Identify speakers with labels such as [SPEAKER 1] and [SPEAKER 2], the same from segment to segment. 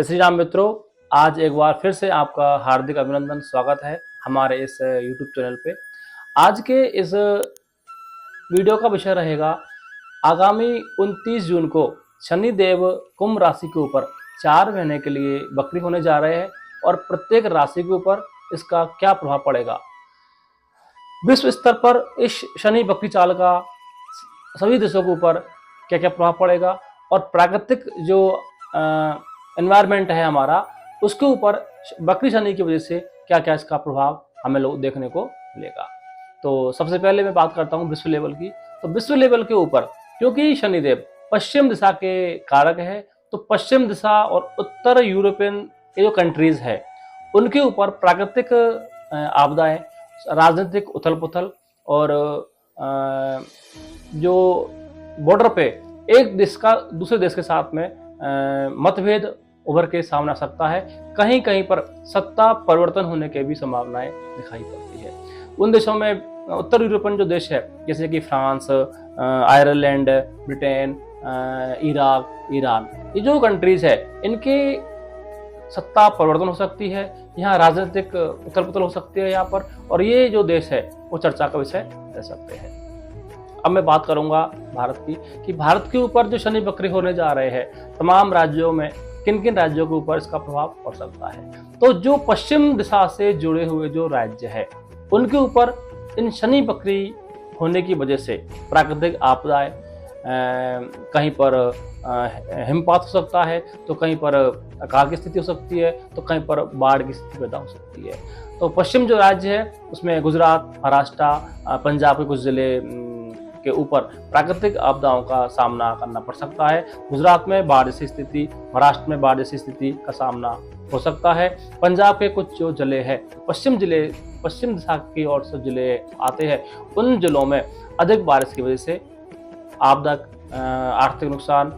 [SPEAKER 1] जय श्री राम मित्रों। आज एक बार फिर से आपका हार्दिक अभिनंदन, स्वागत है हमारे इस यूट्यूब चैनल पे। आज के इस वीडियो का विषय रहेगा आगामी 29 जून को शनिदेव कुंभ राशि के ऊपर 4 महीने के लिए वक्री होने जा रहे हैं और प्रत्येक राशि के ऊपर इसका क्या प्रभाव पड़ेगा। विश्व स्तर पर इस शनि वक्री चाल का सभी देशों के ऊपर क्या क्या प्रभाव पड़ेगा और प्राकृतिक जो एनवायरनमेंट है हमारा, उसके ऊपर वक्री शनि की वजह से क्या क्या इसका प्रभाव हमें लोग देखने को मिलेगा। तो सबसे पहले मैं बात करता हूँ विश्व लेवल की। तो विश्व लेवल के ऊपर क्योंकि शनिदेव पश्चिम दिशा के कारक है, तो पश्चिम दिशा और उत्तर यूरोपियन ये जो कंट्रीज है उनके ऊपर प्राकृतिक आपदाएं, राजनीतिक उथल पुथल और जो बॉर्डर पे एक देश का दूसरे देश के साथ में मतभेद उभर के सामने आ सकता है। कहीं कहीं पर सत्ता परिवर्तन होने की भी संभावनाएं दिखाई पड़ती है। उन देशों में उत्तर यूरोपियन जो देश है जैसे कि France, Ireland, Britain, Iraq, Iran, ये जो कंट्रीज है इनके सत्ता परिवर्तन हो सकती है, यहाँ राजनीतिक उथल पुथल हो सकती है यहाँ पर, और ये जो देश है वो चर्चा का विषय रह सकते हैं। अब मैं बात करूंगा भारत की कि भारत के ऊपर जो शनि वक्री होने जा रहे हैं तमाम राज्यों में किन किन राज्यों के ऊपर इसका प्रभाव पड़ सकता है। तो जो पश्चिम दिशा से जुड़े हुए जो राज्य है उनके ऊपर इन शनि वक्री होने की वजह से प्राकृतिक आपदाएं, कहीं पर हिमपात हो सकता है, तो कहीं पर अकाल की स्थिति हो सकती है, तो कहीं पर बाढ़ की स्थिति पैदा हो सकती है। तो पश्चिम जो राज्य है उसमें गुजरात, महाराष्ट्र, पंजाब के कुछ जिले के ऊपर प्राकृतिक आपदाओं का सामना करना पड़ सकता है। गुजरात में बाढ़ जैसी स्थिति, महाराष्ट्र में बाढ़ जैसी स्थिति का सामना हो सकता है। पंजाब के कुछ जो जिले हैं, पश्चिम दिशा की ओर से जिले आते हैं, उन जिलों में अधिक बारिश की वजह से आपदा, आर्थिक नुकसान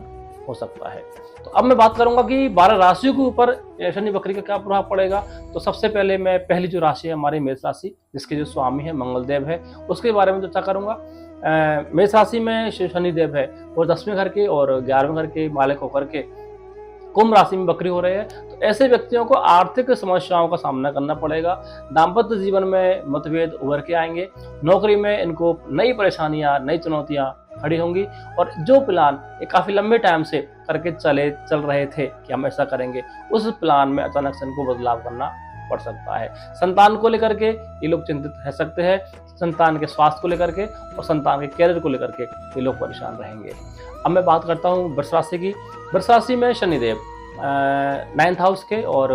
[SPEAKER 1] हो सकता है। तो अब मैं बात करूंगा कि 12 राशियों के ऊपर शनि वक्री का क्या प्रभाव पड़ेगा। तो सबसे पहले मैं पहली जो राशि है हमारी मेष राशि, जिसके जो स्वामी है मंगलदेव है, उसके बारे में चर्चा करूंगा। मेष राशि में शनिदेव है वो 10वें घर के और 11वें घर के मालिक होकर के कुंभ राशि में वक्री हो रहे हैं। तो ऐसे व्यक्तियों को आर्थिक समस्याओं का सामना करना पड़ेगा। दाम्पत्य जीवन में मतभेद उभर के आएंगे। नौकरी में इनको नई परेशानियां, नई चुनौतियां खड़ी होंगी, और जो प्लान ये काफी लंबे टाइम से करके चल रहे थे कि हम ऐसा करेंगे, उस प्लान में अचानक से इनको बदलाव करना पड़ सकता है। संतान को लेकर के ये लोग चिंतित रह सकते हैं, संतान के स्वास्थ्य को लेकर के और संतान के कैरियर को लेकर के ये लोग परेशान रहेंगे। अब मैं बात करता हूँ वृष राशि की। वृष राशि में शनिदेव 9th हाउस के और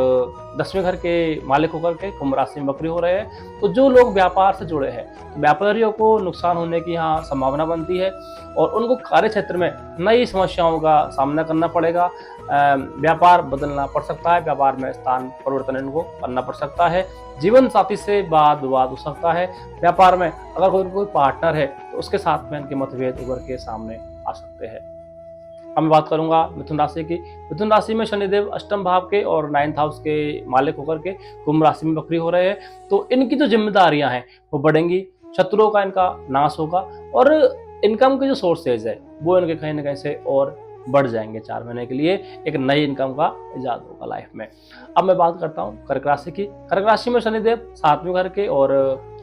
[SPEAKER 1] 10वें घर के मालिक होकर के कुंभ राशि में वक्री हो रहे हैं। तो जो लोग व्यापार से जुड़े हैं, तो व्यापारियों को नुकसान होने की यहाँ संभावना बनती है और उनको कार्य क्षेत्र में नई समस्याओं का सामना करना पड़ेगा। व्यापार बदलना पड़ सकता है, व्यापार में स्थान परिवर्तन इनको करना पड़ सकता है। जीवन साथी से वाद विवाद हो सकता है। व्यापार में अगर कोई पार्टनर है तो उसके साथ में इनके मतभेद उभर के सामने आ सकते हैं। अब मैं बात करूंगा मिथुन राशि की। मिथुन राशि में शनिदेव 8th भाव के और 9th हाउस के मालिक होकर के कुंभ राशि में वक्री हो रहे हैं। तो इनकी जो जिम्मेदारियां हैं वो बढ़ेंगी, शत्रुओं का इनका नाश होगा और इनकम के जो सोर्सेज है वो इनके कहीं ना कहीं से और बढ़ जाएंगे। 4 महीने के लिए एक नई इनकम का इजाद होगा लाइफ में। अब मैं बात करता हूँ कर्क राशि की। कर्क राशि में शनिदेव 7वें घर के और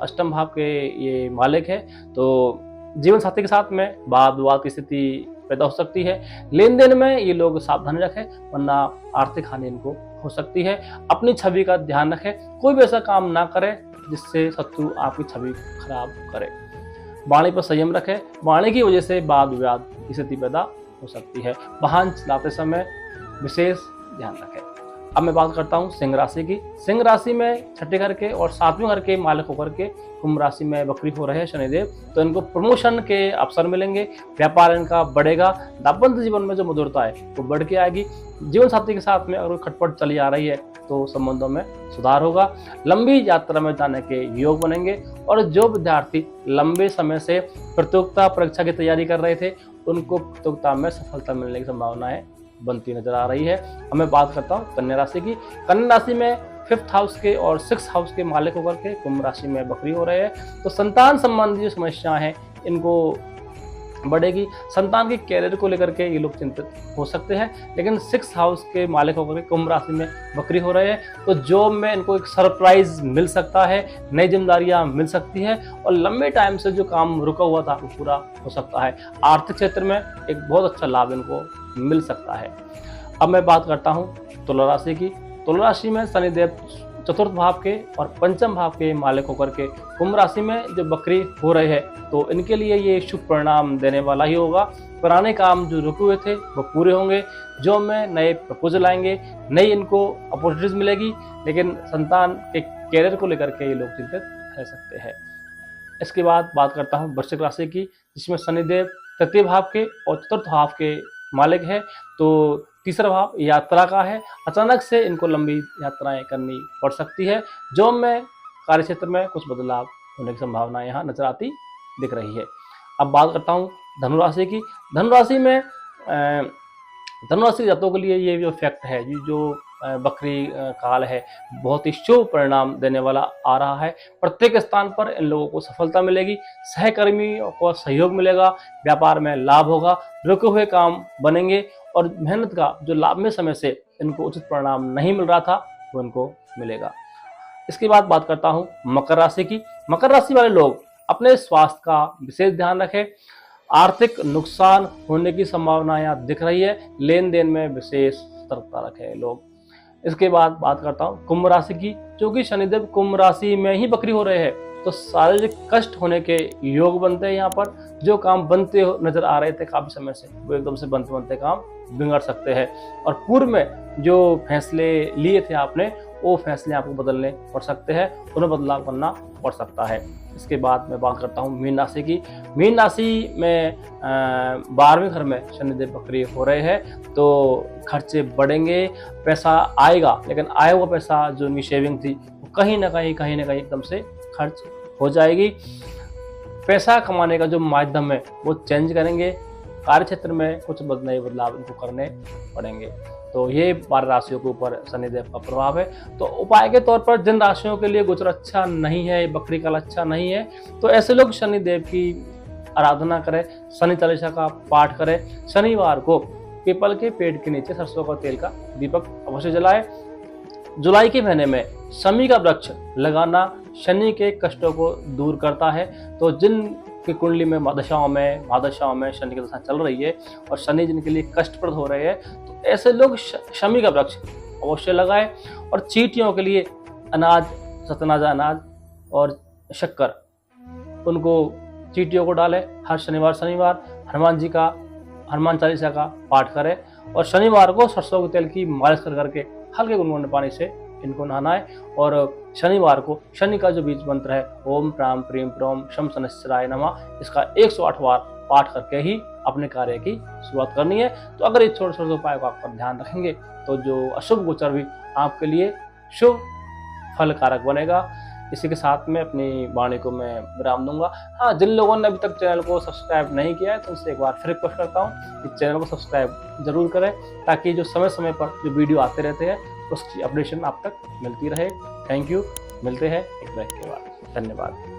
[SPEAKER 1] 8th भाव के ये मालिक है। तो जीवन साथी के साथ में वाद विवाद की स्थिति पैदा हो सकती है। लेन देन में ये लोग सावधानी रखें, वरना आर्थिक हानि इनको हो सकती है। अपनी छवि का ध्यान रखें, कोई भी ऐसा काम ना करें जिससे शत्रु आपकी छवि खराब करे। वाणी पर संयम रखें, वाणी की वजह से वाद विवाद की स्थिति पैदा हो सकती है। वाहन चलाते समय विशेष ध्यान रखें। अब मैं बात करता हूँ सिंह राशि की। सिंह राशि में 6ठे घर के और 7वें घर के मालिक होकर के कुंभ राशि में वक्री हो रहे हैं शनिदेव। तो इनको प्रमोशन के अवसर मिलेंगे, व्यापार इनका बढ़ेगा। दाम्पत्य जीवन में जो मधुरता है वो बढ़ के आएगी। जीवन साथी के साथ में अगर खटपट चली आ रही है तो संबंधों में सुधार होगा। लंबी यात्रा में जाने के योग बनेंगे और जो विद्यार्थी लंबे समय से प्रतियोगिता परीक्षा की तैयारी कर रहे थे उनको प्रतियोगिता में सफलता मिलने की संभावनाएं बनती नजर आ रही है। अब मैं बात करता हूँ कन्या राशि की। कन्या राशि में 5th हाउस के और 6th हाउस के मालिक होकर के कुंभ राशि में वक्री हो रहे हैं। तो संतान संबंधी जो समस्याएं हैं इनको बढ़ेगी। संतान के कैरियर को लेकर के ये लोग चिंतित हो सकते हैं। लेकिन 6th हाउस के मालिक होकर के कुंभ राशि में वक्री हो रहे हैं, तो जॉब में इनको एक सरप्राइज मिल सकता है, नई जिम्मेदारियां मिल सकती है और लंबे टाइम से जो काम रुका हुआ था वो पूरा हो सकता है। आर्थिक क्षेत्र में एक बहुत अच्छा लाभ इनको मिल सकता है। अब मैं बात करता हूँ तुला राशि की। तुला राशि में शनिदेव 4th भाव के और 5म भाव के मालिक होकर के कुंभ राशि में जो वक्री हो रहे हैं, तो इनके लिए ये शुभ परिणाम देने वाला ही होगा। पुराने काम जो रुके हुए थे वो पूरे होंगे, जॉब में नए प्रपोजल आएंगे, नई इनको अपॉर्चुनिटीज मिलेगी। लेकिन संतान के कैरियर को लेकर के ये लोग चिंतित रह सकते हैं। इसके बाद बात करता हूँ वृश्चिक राशि की, जिसमें शनिदेव 3य भाव के और 4th भाव के मालिक है। तो 3रा भाव यात्रा का है। अचानक से इनको लंबी यात्राएं करनी पड़ सकती है। जॉब में, कार्य क्षेत्र में कुछ बदलाव होने की संभावना यहाँ नजर आती दिख रही है। अब बात करता हूँ धनुराशि की। धनुराशि में धनुराशि जातकों के लिए ये जो फैक्ट है, जो बकरी काल है, बहुत ही शुभ परिणाम देने वाला आ रहा है। प्रत्येक स्थान पर इन लोगों को सफलता मिलेगी, सहकर्मियों को सहयोग मिलेगा, व्यापार में लाभ होगा, रुके हुए काम बनेंगे और मेहनत का जो लंबे समय से इनको उचित परिणाम नहीं मिल रहा था वो इनको मिलेगा। इसके बाद बात करता हूँ मकर राशि की। मकर राशि वाले लोग अपने स्वास्थ्य का विशेष ध्यान रखें। आर्थिक नुकसान होने की संभावना यहाँ दिख रही है। लेन देन में विशेष सतर्कता रखें लोग। इसके बाद बात करता हूँ कुंभ राशि की। क्योंकि शनिदेव कुंभ राशि में ही वक्री हो रहे हैं, तो शारीरिक कष्ट होने के योग बनते हैं। यहाँ पर जो काम बनते नजर आ रहे थे काफी समय से, वो एकदम से बनते बनते काम बिगड़ सकते हैं। और पूर्व में जो फैसले लिए थे आपने, वो फैसले आपको बदलने पड़ सकते हैं, उन्हें बदलाव करना पड़ सकता है। इसके बाद मैं बात करता हूँ मीन राशि की। मीन राशि में 12वें घर में शनिदेव वक्री हो रहे हैं, तो खर्चे बढ़ेंगे, पैसा आएगा, लेकिन आया हुआ पैसा जो उनकी शेविंग थी वो कहीं ना कहीं एकदम से खर्च हो जाएगी। पैसा कमाने का जो माध्यम है वो चेंज करेंगे। कार्य क्षेत्र में कुछ नए बदलाव इनको करने पड़ेंगे। तो ये 12 राशियों के ऊपर शनिदेव का प्रभाव है। तो उपाय के तौर पर जिन राशियों के लिए गोचर अच्छा नहीं है, बकरी काल अच्छा नहीं है, तो ऐसे लोग शनिदेव की आराधना करें, शनि चालीसा का पाठ करें। शनिवार को पीपल के पेड़ के नीचे सरसों का तेल का दीपक अवश्य जलाए। जुलाई के महीने में शमी का वृक्ष लगाना शनि के कष्टों को दूर करता है। तो जिन की कुंडली में महादशाओं में शनि की दशा चल रही है और शनि जिनके लिए कष्टप्रद हो रहे हैं, तो ऐसे लोग शमी का वृक्ष अवश्य लगाए। और चींटियों के लिए अनाज, सतनाजा अनाज और शक्कर, उनको चींटियों को डालें। हर शनिवार हनुमान चालीसा का पाठ करें और शनिवार को सरसों के तेल की मालिश करके हल्के गुनगुने पानी से इनको नहाना है। और शनिवार को शनि का जो बीज मंत्र है, ओम प्राम प्रीम प्रोम शम शनिश्चराय नमः, इसका 108 बार पाठ करके ही अपने कार्य की शुरुआत करनी है। तो अगर ये छोटे छोटे उपायों का आप ध्यान रखेंगे, तो जो अशुभ गोचर भी आपके लिए शुभ फलकारक बनेगा। इसी के साथ में अपनी वाणी को मैं विराम दूंगा। हाँ, जिन लोगों ने अभी तक चैनल को सब्सक्राइब नहीं किया है, तो उनसे एक बार फिर रिक्वेस्ट करता हूँ कि चैनल को सब्सक्राइब जरूर करें, ताकि जो समय समय पर जो वीडियो आते रहते हैं उसकी अपडेशन आप तक मिलती रहे। Thank you. मिलते हैं एक ब्रेक के बाद। धन्यवाद।